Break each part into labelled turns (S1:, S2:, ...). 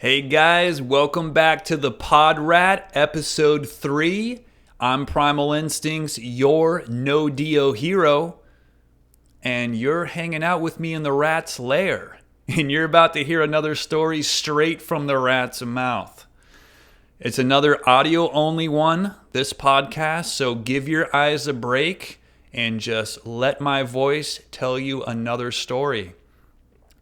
S1: Hey guys, welcome back to the Podrat, episode 3. I'm Primal Instincts, your no-deo hero, and you're hanging out with me in the rat's lair, and you're about to hear another story straight from the rat's mouth. It's another audio-only one, this podcast, so give your eyes a break and just let my voice tell you another story.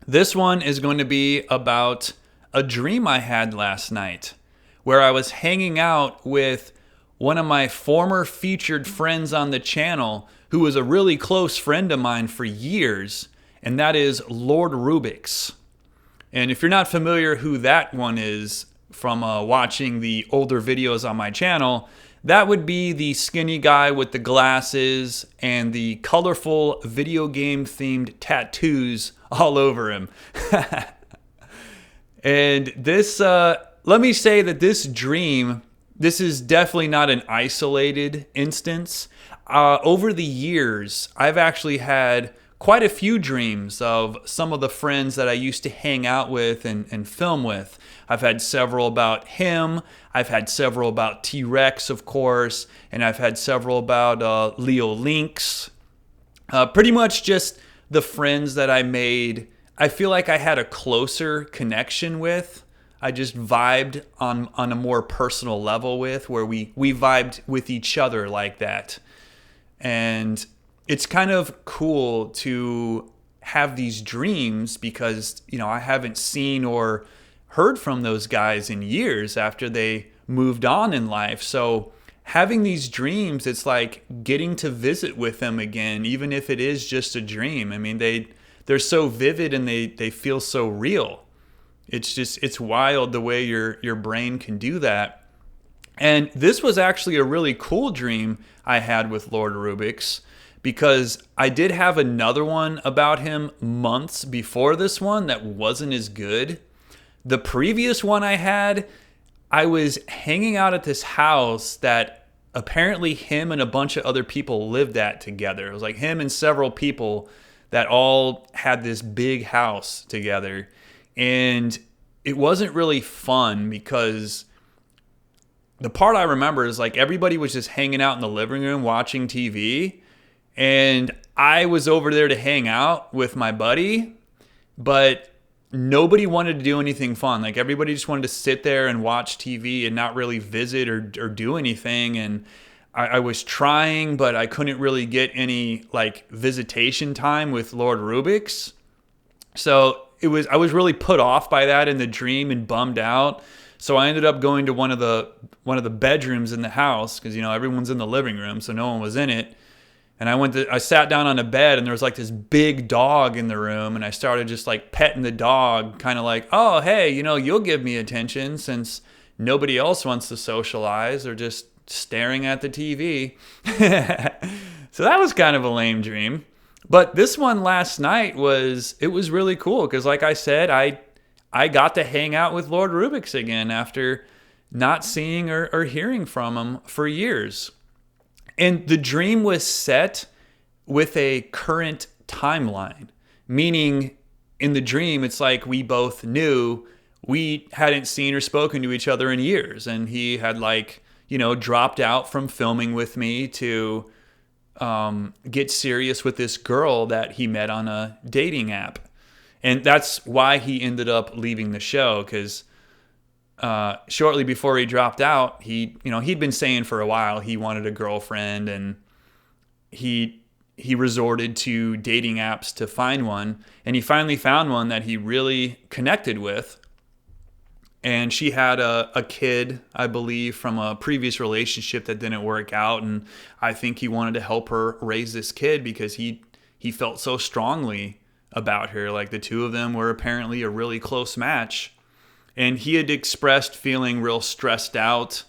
S1: This one is going to be about a dream I had last night where I was hanging out with one of my former featured friends on the channel who was a really close friend of mine for years, and that is Lord Rubix. And if you're not familiar who that one is from watching the older videos on my channel, that would be the skinny guy with the glasses and the colorful video game themed tattoos all over him. And this, let me say that this dream, this is definitely not an isolated instance. Over the years, I've actually had quite a few dreams of some of the friends that I used to hang out with and film with. I've had several about him. I've had several about T-Rex, of course. And I've had several about Leo Lynx. Pretty much just the friends that I made. I feel like I had a closer connection with. I just vibed on a more personal level with, where we vibed with each other like that. And it's kind of cool to have these dreams because, you know, I haven't seen or heard from those guys in years after they moved on in life. So having these dreams, it's like getting to visit with them again, even if it is just a dream. I mean, they're so vivid and they feel so real. It's wild the way your brain can do that. And this was actually a really cool dream I had with Lord Rubix, because I did have another one about him months before this one that wasn't as good. The previous one I had, I was hanging out at this house that apparently him and a bunch of other people lived at together. It was like him and several people that all had this big house together. And it wasn't really fun because the part I remember is like everybody was just hanging out in the living room watching TV. And I was over there to hang out with my buddy, but nobody wanted to do anything fun. Like everybody just wanted to sit there and watch TV and not really visit or do anything. And I was trying, but I couldn't really get any like visitation time with Lord Rubix. So I was really put off by that in the dream and bummed out. So I ended up going to one of the bedrooms in the house because, you know, everyone's in the living room, so no one was in it. And I sat down on a bed and there was like this big dog in the room, and I started just like petting the dog, kind of like, oh, hey, you know, you'll give me attention since nobody else wants to socialize or just staring at the TV. So that was kind of a lame dream. But this one last night was really cool because, like I said, I got to hang out with Lord Rubix again after not seeing or hearing from him for years. And the dream was set with a current timeline, meaning in the dream, it's like we both knew we hadn't seen or spoken to each other in years. And he had like, you know, dropped out from filming with me to get serious with this girl that he met on a dating app. And that's why he ended up leaving the show, because shortly before he dropped out, he'd been saying for a while he wanted a girlfriend, and he resorted to dating apps to find one, and he finally found one that he really connected with. And she had a kid, I believe, from a previous relationship that didn't work out, and I think he wanted to help her raise this kid because he felt so strongly about her. Like the two of them were apparently a really close match. And he had expressed feeling real stressed out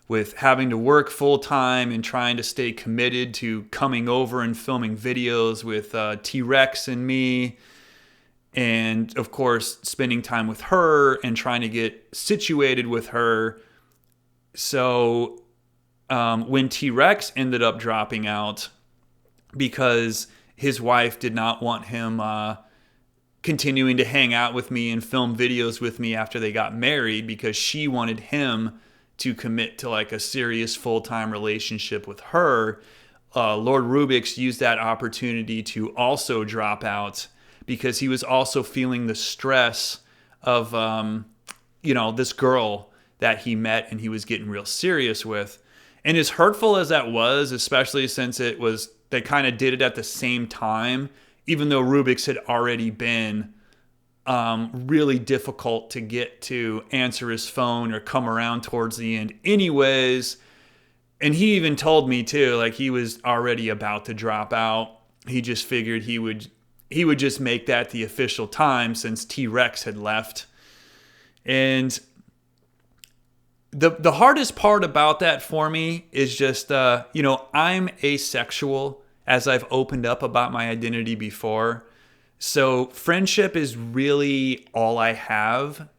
S1: with having to work full time and trying to stay committed to coming over and filming videos with T-Rex and me. And of course, spending time with her and trying to get situated with her. So when T-Rex ended up dropping out because his wife did not want him continuing to hang out with me and film videos with me after they got married because she wanted him to commit to like a serious full-time relationship with her. Lord Rubix used that opportunity to also drop out because he was also feeling the stress of, this girl that he met and he was getting real serious with. And as hurtful as that was, especially since they kind of did it at the same time, even though Rubix had already been really difficult to get to answer his phone or come around towards the end anyways. And he even told me too, like he was already about to drop out. He just figured he would just make that the official time since T-Rex had left. And the hardest part about that for me is just, I'm asexual, as I've opened up about my identity before. So friendship is really all I have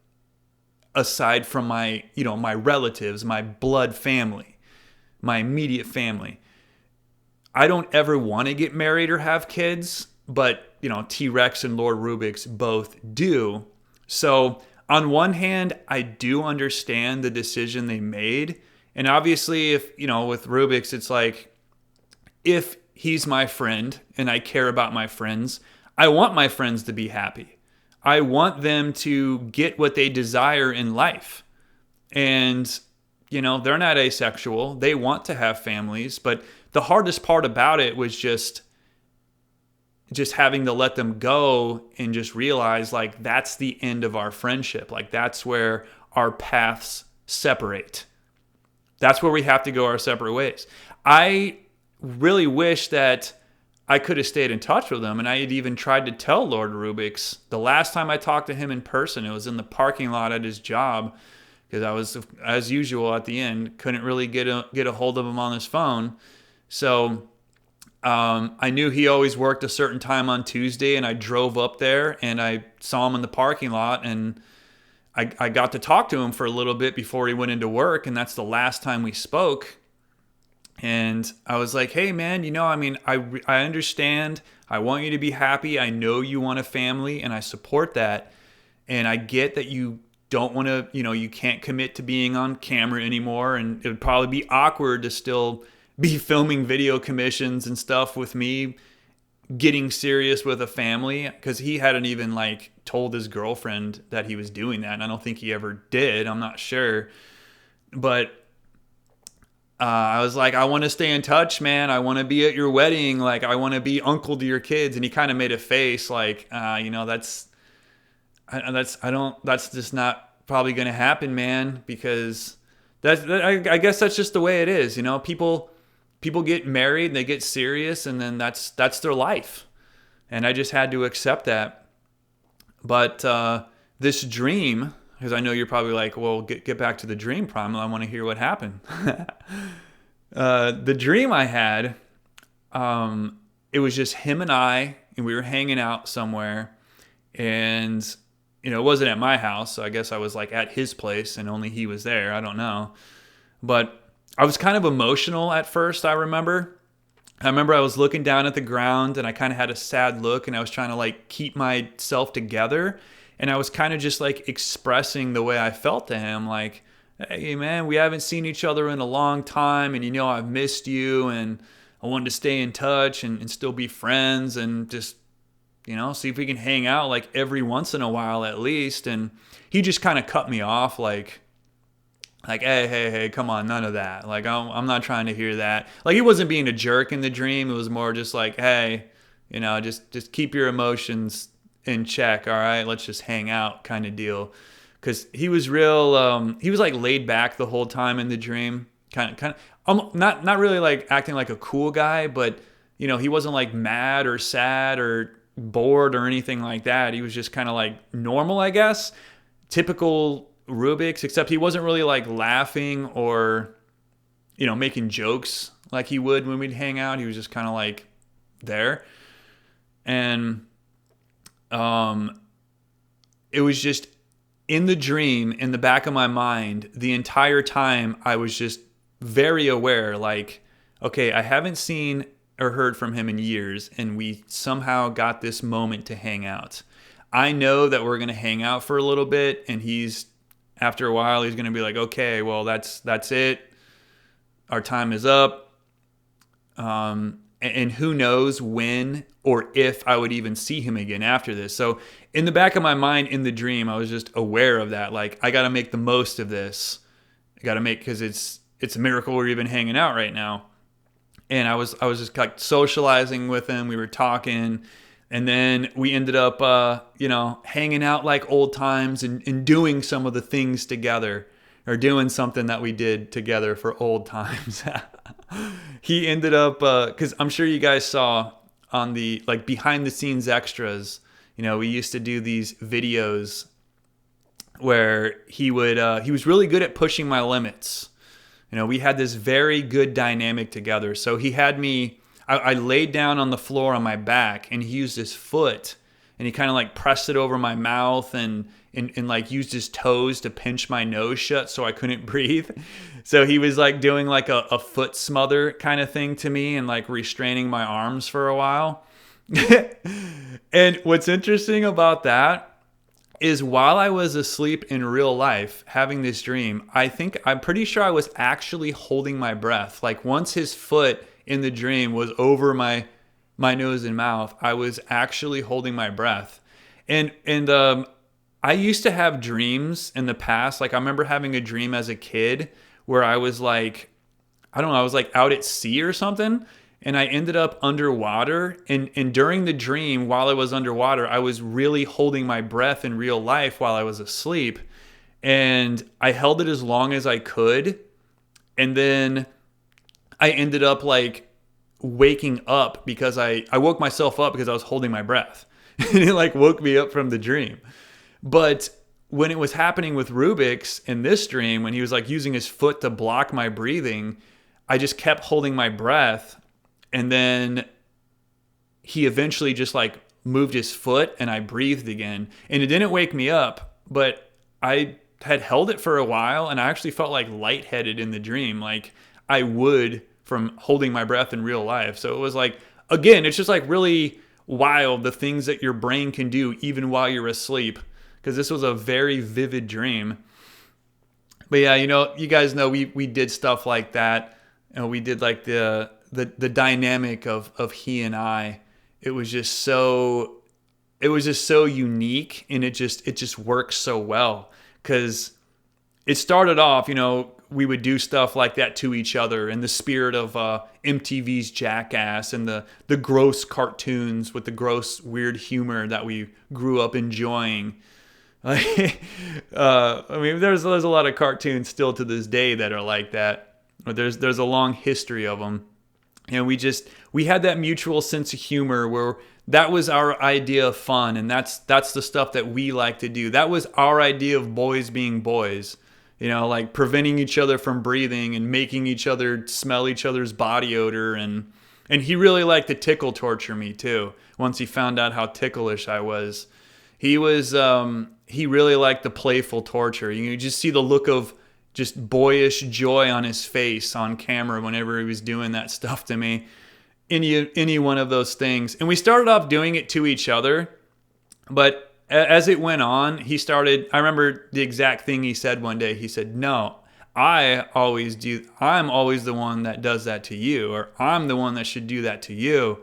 S1: aside from my relatives, my blood family, my immediate family. I don't ever want to get married or have kids, but, T-Rex and Lord Rubix both do. So on one hand, I do understand the decision they made. And obviously, if, with Rubix, it's like, if he's my friend and I care about my friends, I want my friends to be happy. I want them to get what they desire in life. And, they're not asexual. They want to have families. But the hardest part about it was just having to let them go and just realize like that's the end of our friendship. Like that's where our paths separate. That's where we have to go our separate ways. I really wish that I could have stayed in touch with him, and I had even tried to tell Lord Rubix. The last time I talked to him in person, it was in the parking lot at his job because I was, as usual, at the end, couldn't really get a hold of him on his phone. So I knew he always worked a certain time on Tuesday, and I drove up there and I saw him in the parking lot, and I got to talk to him for a little bit before he went into work, and that's the last time we spoke. And I was like, hey, man, I understand. I want you to be happy. I know you want a family, and I support that. And I get that you don't want to, you can't commit to being on camera anymore, and it would probably be awkward to still be filming video commissions and stuff with me getting serious with a family, because he hadn't even like told his girlfriend that he was doing that, and I don't think he ever did. I'm not sure. But I was like, I want to stay in touch, man. I want to be at your wedding. Like, I want to be uncle to your kids. And he kind of made a face like, that's just not probably going to happen, man, because I guess that's just the way it is. People get married, they get serious, and then that's their life. And I just had to accept that. But this dream, because I know you're probably like, well, get back to the dream, Primal. I want to hear what happened. The dream I had, it was just him and I, and we were hanging out somewhere. And, it wasn't at my house, so I guess I was like at his place and only he was there. I don't know. But I was kind of emotional at first, I remember. I was looking down at the ground and I kind of had a sad look, and I was trying to like keep myself together. And I was kind of just like expressing the way I felt to him. Like, hey man, we haven't seen each other in a long time, and I've missed you, and I wanted to stay in touch and still be friends, and just, see if we can hang out like every once in a while at least. And he just kind of cut me off like, hey, come on, none of that. Like, I'm not trying to hear that. Like, he wasn't being a jerk in the dream. It was more just like, hey, just keep your emotions in check. All right, let's just hang out kind of deal. Because he was real, he was like laid back the whole time in the dream. Kind of, not really like acting like a cool guy, but, he wasn't like mad or sad or bored or anything like that. He was just kind of like normal, I guess. Typical Rubix, except he wasn't really like laughing or, making jokes like he would when we'd hang out. He was just kind of like there. And it was just in the dream, in the back of my mind, the entire time I was just very aware, like, okay, I haven't seen or heard from him in years, and we somehow got this moment to hang out. I know that we're going to hang out for a little bit, and after a while, he's going to be like, okay, well, that's it. Our time is up. And who knows when or if I would even see him again after this. So in the back of my mind, in the dream, I was just aware of that. Like, I got to make the most of this. I got to because it's a miracle we're even hanging out right now. And I was just like socializing with him. We were talking, and then we ended up, hanging out like old times and doing some of the things together, or doing something that we did together for old times. He ended up, because I'm sure you guys saw on the like behind the scenes extras, we used to do these videos where he was really good at pushing my limits. We had this very good dynamic together. So he had me, I laid down on the floor on my back, and he used his foot and he kind of like pressed it over my mouth and like used his toes to pinch my nose shut so I couldn't breathe. So he was like doing like a foot smother kind of thing to me and like restraining my arms for a while. And what's interesting about that is while I was asleep in real life having this dream, I'm pretty sure I was actually holding my breath. Like once his foot in the dream was over my nose and mouth, I was actually holding my breath. And I used to have dreams in the past. Like I remember having a dream as a kid where I was like, I don't know, I was like out at sea or something. And I ended up underwater. And during the dream, while I was underwater, I was really holding my breath in real life while I was asleep. And I held it as long as I could. And then I ended up like waking up because I woke myself up because I was holding my breath. And it like woke me up from the dream. But when it was happening with Rubix in this dream, when he was like using his foot to block my breathing, I just kept holding my breath. And then he eventually just like moved his foot and I breathed again. And it didn't wake me up, but I had held it for a while and I actually felt like lightheaded in the dream, like I would from holding my breath in real life. So it was like, again, it's just like really wild the things that your brain can do even while you're asleep, because this was a very vivid dream. But yeah, you guys know we did stuff like that. We did like the dynamic of he and I. It was just so unique, and it just works so well because it started off, we would do stuff like that to each other in the spirit of MTV's Jackass and the gross cartoons with the gross weird humor that we grew up enjoying. I mean, there's a lot of cartoons still to this day that are like that. There's a long history of them. And we had that mutual sense of humor where that was our idea of fun, and that's the stuff that we like to do. That was our idea of boys being boys. Like preventing each other from breathing and making each other smell each other's body odor. And he really liked to tickle torture me too. Once he found out how ticklish I was, he really liked the playful torture. You just see the look of just boyish joy on his face on camera whenever he was doing that stuff to me. Any one of those things. And we started off doing it to each other, but as it went on, I remember the exact thing he said one day. He said, "No, I'm always the one that does that to you, or I'm the one that should do that to you."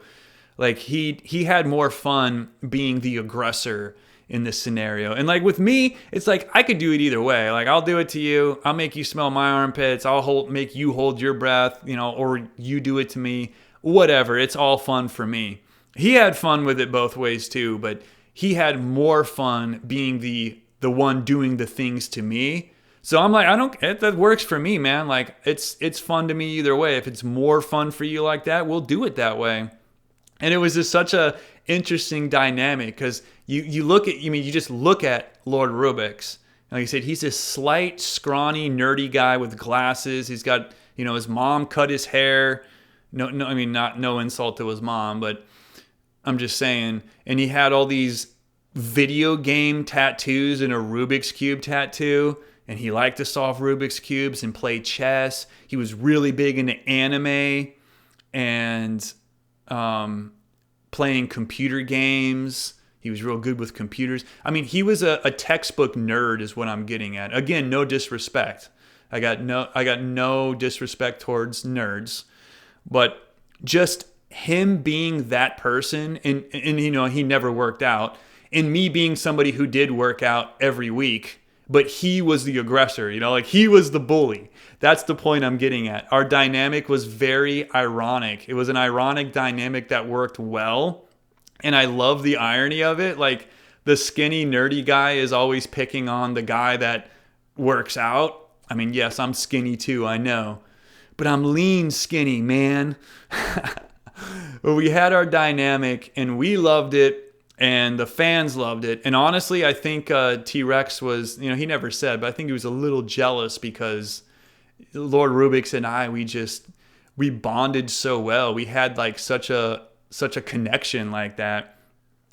S1: Like he had more fun being the aggressor in this scenario. And like with me, it's like I could do it either way. Like I'll do it to you. I'll make you smell my armpits. I'll make you hold your breath, or you do it to me. Whatever. It's all fun for me. He had fun with it both ways too, but he had more fun being the one doing the things to me. So I'm like, that works for me, man. Like it's fun to me either way. If it's more fun for you like that, we'll do it that way. And it was just such a interesting dynamic because you just look at Lord Rubix. Like I said, he's this slight, scrawny, nerdy guy with glasses. He's got, his mom cut his hair. No, I mean, no insult to his mom, but I'm just saying. And he had all these video game tattoos and a Rubik's Cube tattoo. And he liked to solve Rubik's Cubes and play chess. He was really big into anime and playing computer games. He was real good with computers. I mean, he was a textbook nerd is what I'm getting at. Again, no disrespect. I got no disrespect towards nerds, but just him being that person, and he never worked out, and me being somebody who did work out every week, but he was the aggressor, like he was the bully. That's the point I'm getting at. Our dynamic was very ironic. It was an ironic dynamic that worked well, and I love the irony of it. Like, the skinny, nerdy guy is always picking on the guy that works out. I mean, yes, I'm skinny too, I know, but I'm lean skinny, man. But we had our dynamic, and we loved it, and the fans loved it. And honestly, I think T-Rex was, he never said, but I think he was a little jealous because Lord Rubix and I, we bonded so well. We had like such a connection like that.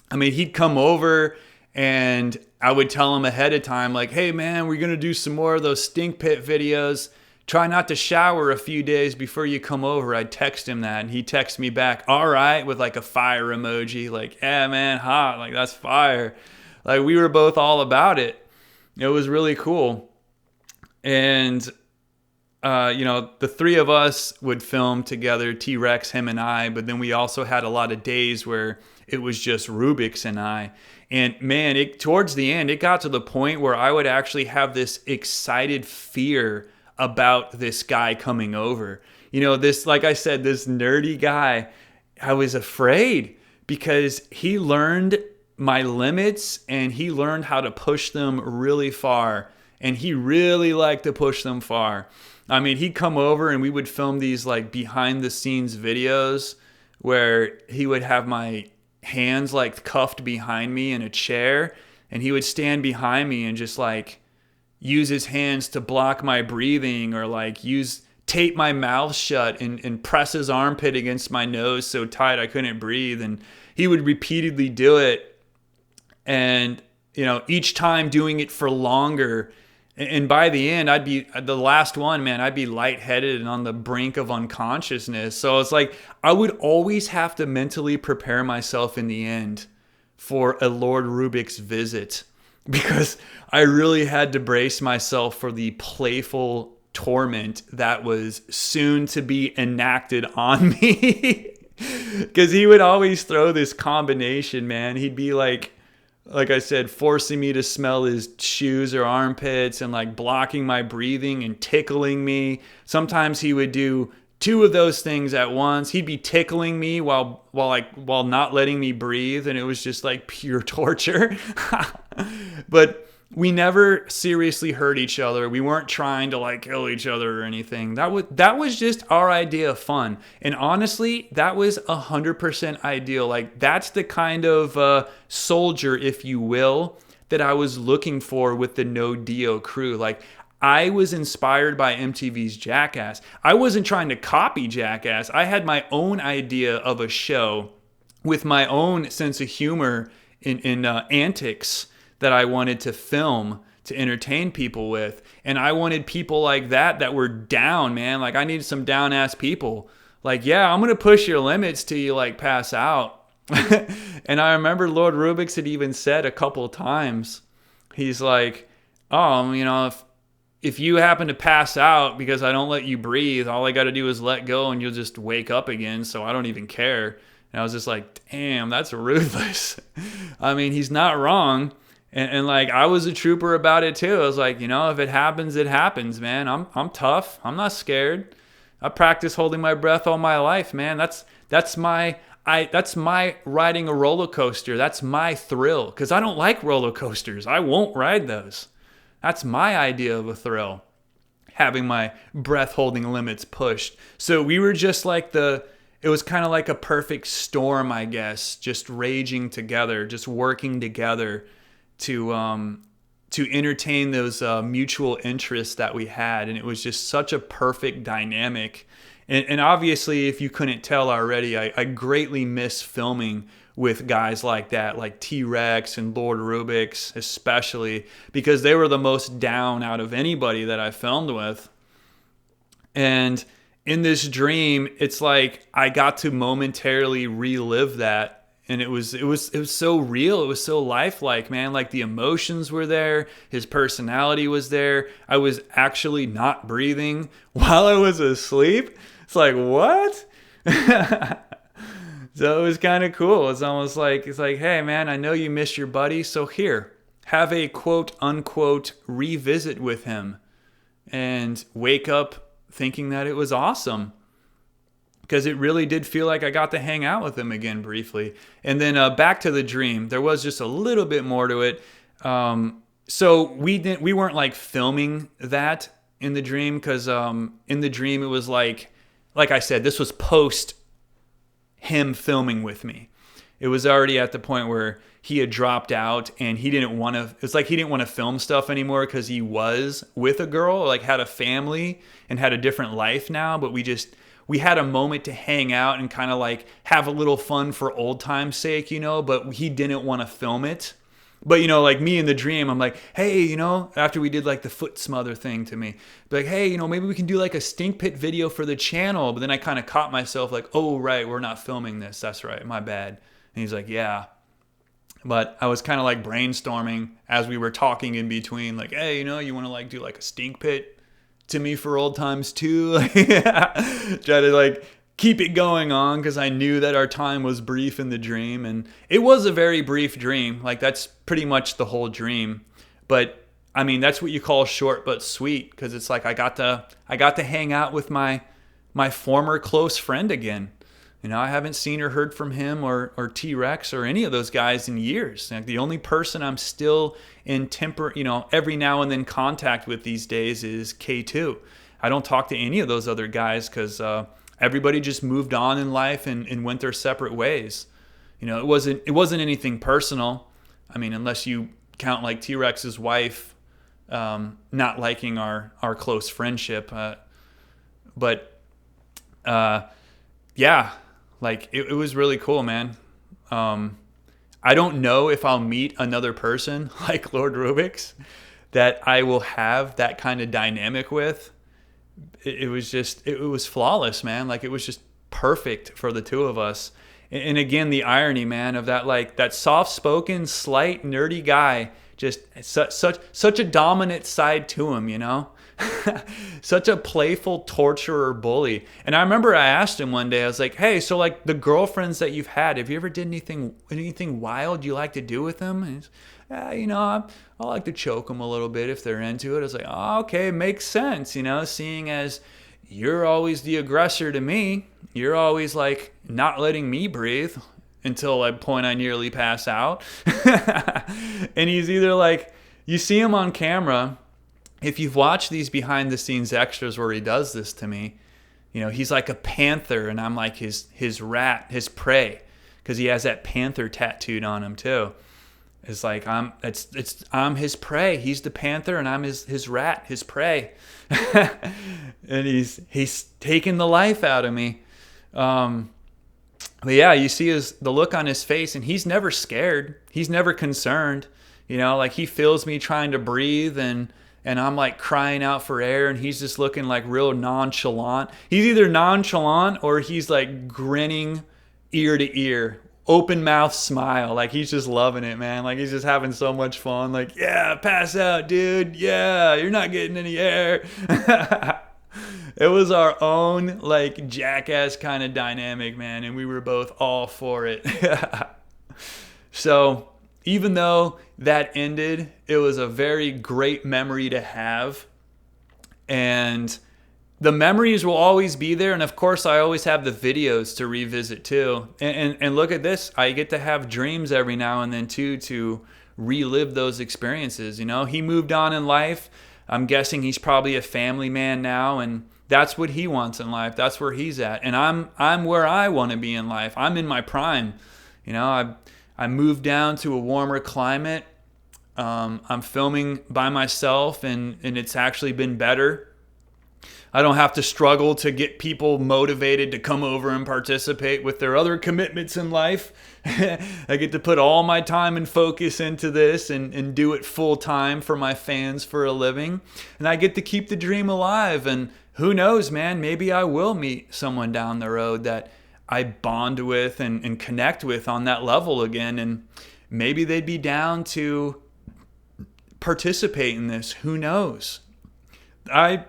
S1: I mean, he'd come over and I would tell him ahead of time, like, hey man, we're going to do some more of those stink pit videos. Try not to shower a few days before you come over. I'd text him that, and he'd text me back, all right, with like a fire emoji, like, yeah, man, hot, like that's fire. Like, we were both all about it. It was really cool. And, the three of us would film together, T-Rex, him and I, but then we also had a lot of days where it was just Rubix and I. And man, towards the end, it got to the point where I would actually have this excited fear about this guy coming over. This, like I said, this nerdy guy, I was afraid because he learned my limits and he learned how to push them really far. And he really liked to push them far. I mean, he'd come over and we would film these like behind the scenes videos where he would have my hands like cuffed behind me in a chair, and he would stand behind me and just like use his hands to block my breathing, or like tape my mouth shut and press his armpit against my nose so tight I couldn't breathe. And he would repeatedly do it. And, each time doing it for longer. And by the end, I'd be the last one, man, I'd be lightheaded and on the brink of unconsciousness. So it's like, I would always have to mentally prepare myself in the end for a Lord Rubix visit, because I really had to brace myself for the playful torment that was soon to be enacted on me. Because he would always throw this combination, man. He'd be like I said, forcing me to smell his shoes or armpits, and like blocking my breathing and tickling me. Sometimes he would do two of those things at once. He'd be tickling me while not letting me breathe, and it was just like pure torture. But we never seriously hurt each other. We weren't trying to like kill each other or anything. That was just our idea of fun. And honestly, that was 100% ideal. Like, that's the kind of soldier, if you will, that I was looking for with the No Dio crew. Like, I was inspired by MTV's Jackass. I wasn't trying to copy Jackass. I had my own idea of a show with my own sense of humor in antics that I wanted to film to entertain people with. And I wanted people like that were down, man. Like, I needed some down ass people. Like, yeah, I'm going to push your limits till you like pass out. And I remember Lord Rubix had even said a couple of times, he's like, oh, if you happen to pass out because I don't let you breathe, all I got to do is let go and you'll just wake up again. So I don't even care. And I was just like, damn, that's ruthless. I mean, he's not wrong. And like, I was a trooper about it too. I was like, if it happens, it happens, man. I'm tough. I'm not scared. I practice holding my breath all my life, man. That's my riding a roller coaster. That's my thrill, because I don't like roller coasters. I won't ride those. That's my idea of a thrill, having my breath holding limits pushed. So we were just like it was kind of like a perfect storm, I guess, just raging together, just working together to entertain those mutual interests that we had. And it was just such a perfect dynamic. And obviously, if you couldn't tell already, I greatly miss filming with guys like that, like T-Rex and Lord Rubix, especially, because they were the most down out of anybody that I filmed with. And in this dream, it's like I got to momentarily relive that And it was so real. It was so lifelike, man. Like the emotions were there. His personality was there. I was actually not breathing while I was asleep. It's like, what? So it was kind of cool. It's almost like, it's like, hey man, I know you miss your buddy. So here, have a quote unquote revisit with him and wake up thinking that it was awesome. Because it really did feel like I got to hang out with him again briefly. And then back to the dream. There was just a little bit more to it. So we weren't like filming that in the dream, because in the dream it was like I said, this was post him filming with me. It was already at the point where he had dropped out and he didn't want to, it's like he didn't want to film stuff anymore because he was with a girl, like had a family and had a different life now. But we had a moment to hang out and kind of like have a little fun for old time's sake, but he didn't want to film it. But, like me in the dream, I'm like, hey, after we did like the foot smother thing to me, be like, hey, maybe we can do like a stink pit video for the channel. But then I kind of caught myself like, oh, right, we're not filming this. That's right. My bad. And he's like, yeah. But I was kind of like brainstorming as we were talking in between, like, hey, you want to like do like a stink pit to me for old times too? Try to like keep it going on, because I knew that our time was brief in the dream. And it was a very brief dream. Like that's pretty much the whole dream. But I mean, that's what you call short but sweet, because it's like I got to hang out with my former close friend again. I haven't seen or heard from him or T-Rex or any of those guys in years. Like the only person I'm still in every now and then contact with these days is K2. I don't talk to any of those other guys because everybody just moved on in life and went their separate ways. It wasn't anything personal. I mean, unless you count like T-Rex's wife not liking our close friendship. Yeah. Like, it was really cool, man. I don't know if I'll meet another person like Lord Rubix that I will have that kind of dynamic with. It was flawless, man. Like, it was just perfect for the two of us. And again, the irony, man, of that, like, that soft-spoken, slight, nerdy guy, just such a dominant side to him, Such a playful torturer bully. And I remember I asked him one day, I was like, hey, so like the girlfriends that you've had, have you ever did anything wild you like to do with them? And he's, I like to choke them a little bit if they're into it. I was like, oh, okay, makes sense, seeing as you're always the aggressor to me. You're always like not letting me breathe until a point I nearly pass out. And he's either like, you see him on camera. If you've watched these behind the scenes extras where he does this to me, he's like a panther and I'm like his rat, his prey, because he has that panther tattooed on him too. It's like I'm his prey. He's the panther and I'm his rat, his prey. And he's taking the life out of me. But yeah, you see the look on his face, and he's never scared. He's never concerned. Like he feels me trying to breathe and I'm like crying out for air, and he's just looking like real nonchalant. He's either nonchalant or he's like grinning ear to ear, open mouth smile. Like he's just loving it, man. Like he's just having so much fun. Like, yeah, pass out, dude. Yeah, you're not getting any air. It was our own like jackass kind of dynamic, man. And we were both all for it. So even though that ended, it was a very great memory to have. And the memories will always be there. And of course, I always have the videos to revisit too. And look at this. I get to have dreams every now and then too, to relive those experiences. He moved on in life. I'm guessing he's probably a family man now. And that's what he wants in life. That's where he's at. And I'm where I want to be in life. I'm in my prime. I moved down to a warmer climate. I'm filming by myself, and it's actually been better. I don't have to struggle to get people motivated to come over and participate with their other commitments in life. I get to put all my time and focus into this and do it full time for my fans for a living. And I get to keep the dream alive. And who knows, man, maybe I will meet someone down the road that I bond with and connect with on that level again. And maybe they'd be down to participate in this. Who knows? I'm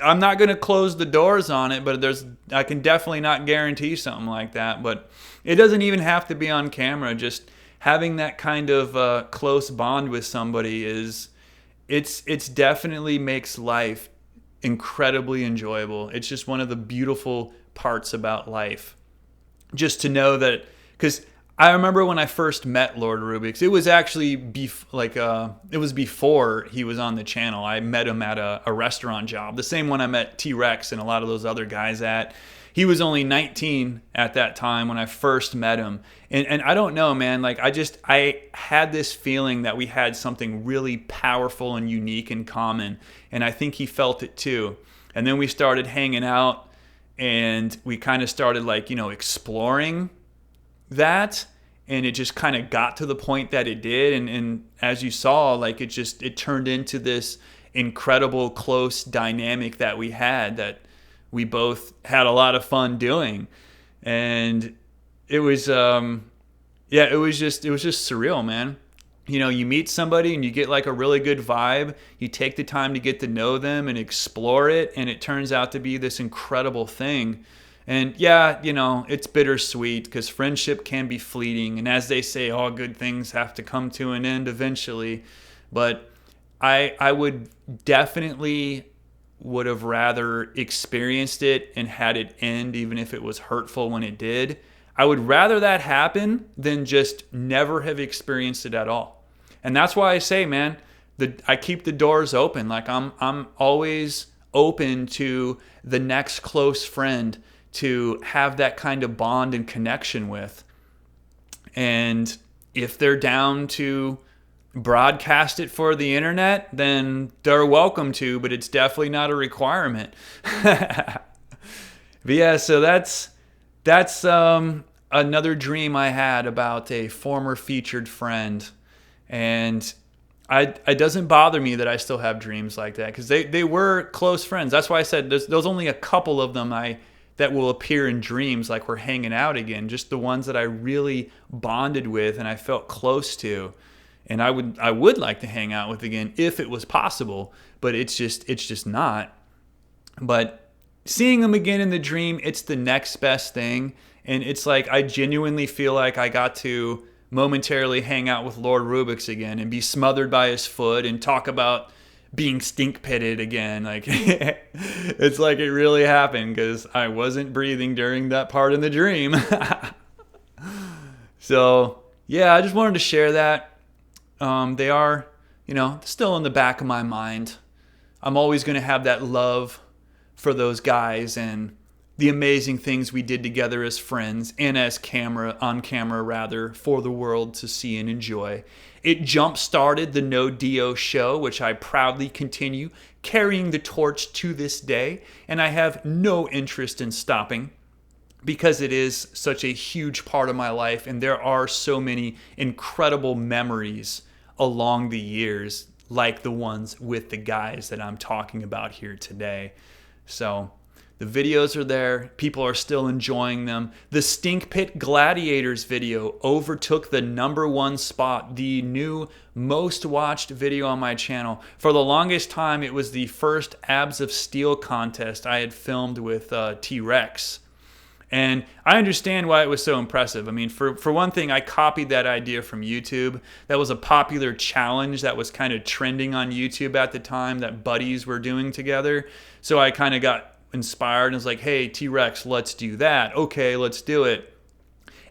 S1: not going to close the doors on it, but I can definitely not guarantee something like that. But it doesn't even have to be on camera. Just having that kind of close bond with somebody it's definitely makes life incredibly enjoyable. It's just one of the beautiful parts about life. Just to know that, because I remember when I first met Lord Rubix, it was actually it was before he was on the channel. I met him at a restaurant job, the same one I met T-Rex and a lot of those other guys at. He was only 19 at that time when I first met him. And I don't know, man, like I had this feeling that we had something really powerful and unique in common. And I think he felt it too. And then we started hanging out and we kind of started exploring that. And it just kind of got to the point that it did. And as you saw, it turned into this incredible close dynamic that we had that we both had a lot of fun doing. And it was it was just surreal, man. You meet somebody and you get like a really good vibe. You take the time to get to know them and explore it, and it turns out to be this incredible thing. And it's bittersweet because friendship can be fleeting. And as they say, all good things have to come to an end eventually. But I would definitely would have rather experienced it and had it end, even if it was hurtful when it did. I would rather that happen than just never have experienced it at all. And that's why I say, man, I keep the doors open. Like I'm always open to the next close friend to have that kind of bond and connection with. And if they're down to broadcast it for the internet, then they're welcome to, but it's definitely not a requirement. But yeah, so that's another dream I had about a former featured friend. And it doesn't bother me that I still have dreams like that, because they were close friends. That's why I said there's only a couple of them that will appear in dreams, like we're hanging out again, just the ones that I really bonded with and I felt close to. And I would like to hang out with again if it was possible, but it's just not. But seeing them again in the dream, it's the next best thing. And it's like I genuinely feel like I got to momentarily hang out with Lord Rubix again and be smothered by his foot and talk about being stink pitted again. Like it's like it really happened, because I wasn't breathing during that part in the dream. So yeah, I just wanted to share that. They are, still in the back of my mind. I'm always going to have that love for those guys and the amazing things we did together as friends and as on camera for the world to see and enjoy. It jump-started the No Dio show, which I proudly continue carrying the torch to this day, and I have no interest in stopping, because it is such a huge part of my life, and there are so many incredible memories along the years, like the ones with the guys that I'm talking about here today. So the videos are there. People are still enjoying them. The Stink Pit Gladiators video overtook the #1 spot, the new most watched video on my channel. For the longest time, it was the first Abs of Steel contest I had filmed with T-Rex. And I understand why it was so impressive. I mean, for one thing, I copied that idea from YouTube. That was a popular challenge that was kind of trending on YouTube at the time that buddies were doing together. So I kind of got inspired and was like, hey, T-Rex, let's do that. Okay, let's do it.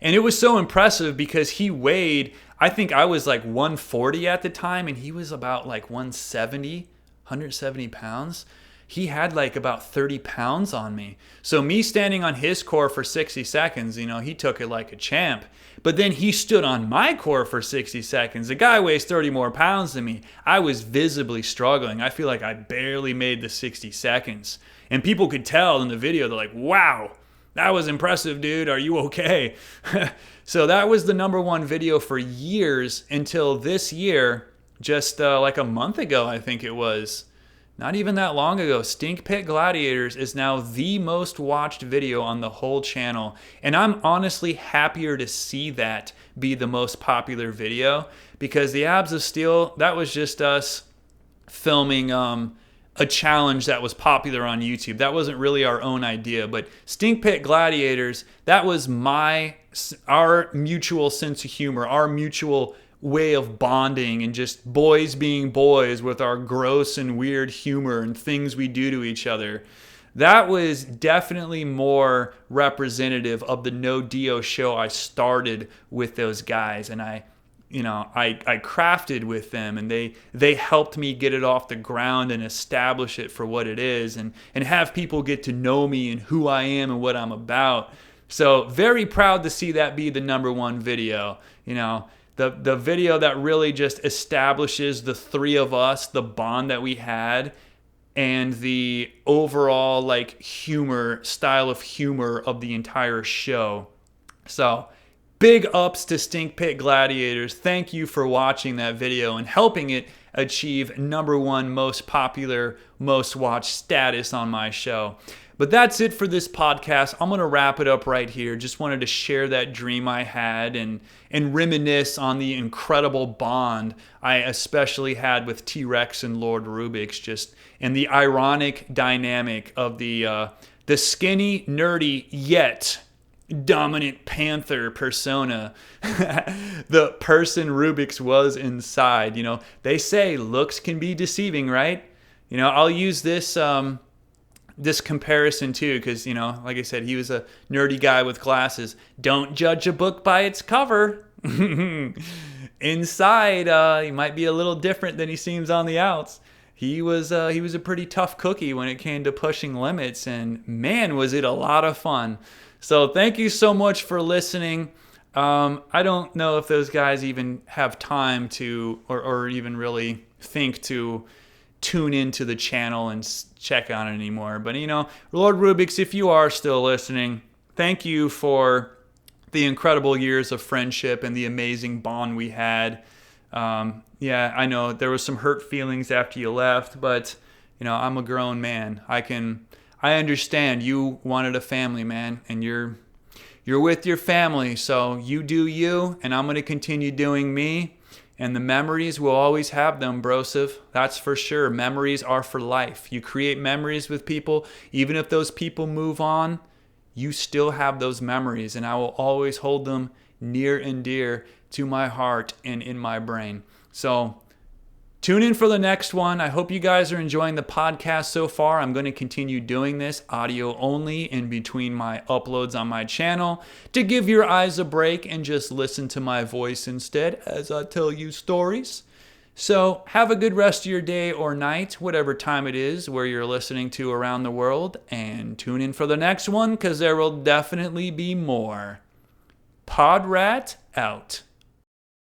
S1: And it was so impressive because he weighed, I think I was like 140 at the time, and he was about like 170 pounds. He had like about 30 pounds on me. So me standing on his core for 60 seconds, he took it like a champ. But then he stood on my core for 60 seconds. The guy weighs 30 more pounds than me. I was visibly struggling. I feel like I barely made the 60 seconds. And people could tell in the video, they're like, wow, that was impressive, dude. Are you okay? So that was the #1 video for years until this year, just like a month ago, I think it was. not even that long ago, Stink Pit Gladiators is now the most watched video on the whole channel. And I'm honestly happier to see that be the most popular video, because the Abs of Steel, that was just us filming a challenge that was popular on YouTube. That wasn't really our own idea, but Stink Pit Gladiators, that was our mutual sense of humor, our mutual way of bonding, and just boys being boys with our gross and weird humor and things we do to each other. That was definitely more representative of the No Dio show I started with those guys, and I crafted with them, and they helped me get it off the ground and establish it for what it is, and have people get to know me and who I am and what I'm about. So very proud to see that be the #1 video. The video that really just establishes the three of us, the bond that we had, and the overall style of humor of the entire show. So big ups to Stink Pit Gladiators. Thank you for watching that video and helping it achieve #1 most popular, most watched status on my show. But that's it for this podcast. I'm going to wrap it up right here. Just wanted to share that dream I had and reminisce on the incredible bond I especially had with T-Rex and Lord Rubix, and the ironic dynamic of the skinny, nerdy, yet dominant panther persona, the person Rubix was inside. They say looks can be deceiving, right? I'll use this comparison too, because like I said, he was a nerdy guy with glasses. Don't judge a book by its cover. Inside, he might be a little different than he seems on the outs. He was a pretty tough cookie when it came to pushing limits, and man, was it a lot of fun. So thank you so much for listening. I don't know if those guys even have time to, or even really think to tune into the channel and check on it anymore. But Lord Rubix, if you are still listening, thank you for the incredible years of friendship and the amazing bond we had. Yeah, I know there was some hurt feelings after you left, but I'm a grown man. I understand you wanted a family, man, and you're with your family, so you do you, and I'm going to continue doing me. And the memories, we'll always have them, brosive. That's for sure. Memories are for life. You create memories with people. Even if those people move on, you still have those memories. And I will always hold them near and dear to my heart and in my brain. So tune in for the next one. I hope you guys are enjoying the podcast so far. I'm going to continue doing this audio only in between my uploads on my channel to give your eyes a break and just listen to my voice instead as I tell you stories. So have a good rest of your day or night, whatever time it is where you're listening to around the world, and tune in for the next one because there will definitely be more. Podrat out.